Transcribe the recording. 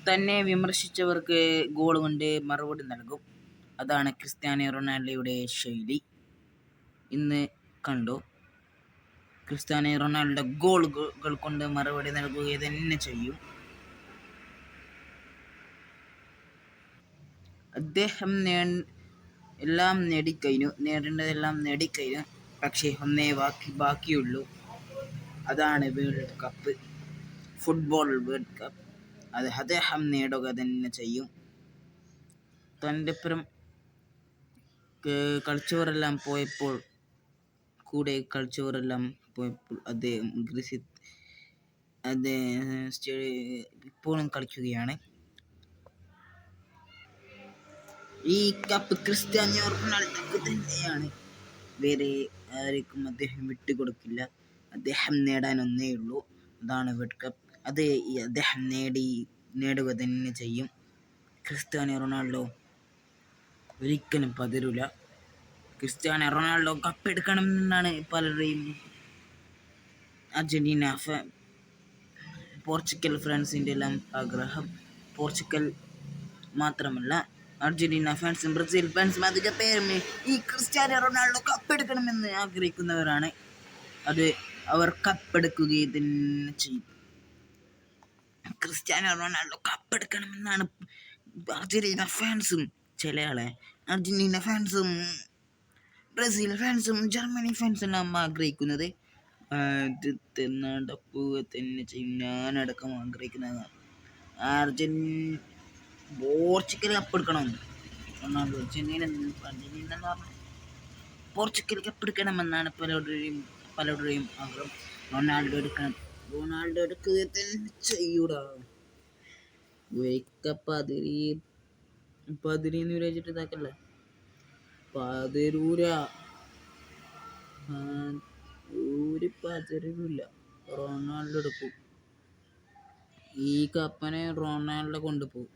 തന്നെ വിമർശിച്ചവർക്ക് ഗോൾ കൊണ്ട് മറുപടി നൽകും. അതാണ് ക്രിസ്ത്യാനോ റൊണാൾഡോയുടെ ശൈലി. ഇന്ന് കണ്ടു. ക്രിസ്ത്യാനോ റൊണാൾഡോ ഗോളുകൾ കൊണ്ട് മറുപടി നൽകുക തന്നെ ചെയ്യും. അദ്ദേഹം എല്ലാം നേടിക്കഴിഞ്ഞു, നേടേണ്ടതെല്ലാം നേടിക്കഴിഞ്ഞു. പക്ഷേ ഒന്നേ ബാക്കിയുള്ളൂ. അതാണ് world cup, football world cup. അത് അദ്ദേഹം നേടുക തന്നെ ചെയ്യും. തൻ്റെ പുറം കളിച്ചവരെല്ലാം പോയപ്പോൾ അദ്ദേഹം ഇപ്പോഴും കളിക്കുകയാണ്. ഈ കപ്പ് ക്രിസ്ത്യാനോ റൊണാൾഡോക്ക് തന്നെയാണ്. വേറെ ആർക്കും അദ്ദേഹം വിട്ടുകൊടുക്കില്ല. അദ്ദേഹം നേടാൻ ഒന്നേ ഉള്ളൂ, അതാണ് വേൾഡ് കപ്പ്. അത് അദ്ദേഹം നേടുക തന്നെ ചെയ്യും. ക്രിസ്ത്യാനോ റൊണാൾഡോ ഒരിക്കലും പതറില്ല. ക്രിസ്ത്യാനോ റൊണാൾഡോ കപ്പെടുക്കണം എന്നാണ് പലരുടെയും അർജന്റീന പോർച്ചുഗൽ ഫ്രാൻസിൻ്റെ എല്ലാം ആഗ്രഹം. പോർച്ചുഗൽ മാത്രമല്ല, അർജന്റീന ഫാൻസും ബ്രസീൽ ഫാൻസും അധിക പേരും ഈ ക്രിസ്ത്യാനോ റൊണാൾഡോ കപ്പെടുക്കണമെന്ന് ആഗ്രഹിക്കുന്നവരാണ്. അത് അവർ കപ്പെടുക്കുക തന്നെ ചെയ്യും. ക്രിസ്ത്യാനോ റൊണാൾഡോ കപ്പെടുക്കണമെന്നാണ് അർജന്റീന ഫാൻസും, ചില ആളെ അർജന്റീന ഫാൻസും ബ്രസീൽ ഫാൻസും ജർമ്മനി ഫാൻസും എല്ലാം ആഗ്രഹിക്കുന്നത്. അത് നടക്കുക തന്നെ ചെയ്യും. ഞാനടക്കം ആഗ്രഹിക്കുന്നതാണ്. പോർച്ചുഗൽ കപ്പെടുക്കണം. റൊണാൾഡോ അർജന്റീന എന്ന് പറഞ്ഞു പോർച്ചുഗൽ കപ്പെടുക്കണമെന്നാണ് പലരുടെയും ആഗ്രഹം. റൊണാൾഡോ എടുക്കുക തന്നെ ചെയ്യൂടാ. പതിരീന്ന് വിചാരിച്ചിട്ട് ഇതാക്കല്ലേ, പതിരൂര ഒരു പതിരില്ല. റൊണാൾഡോ എടുക്കും. ഈ കപ്പനെ റൊണാൾഡോ കൊണ്ടുപോകും.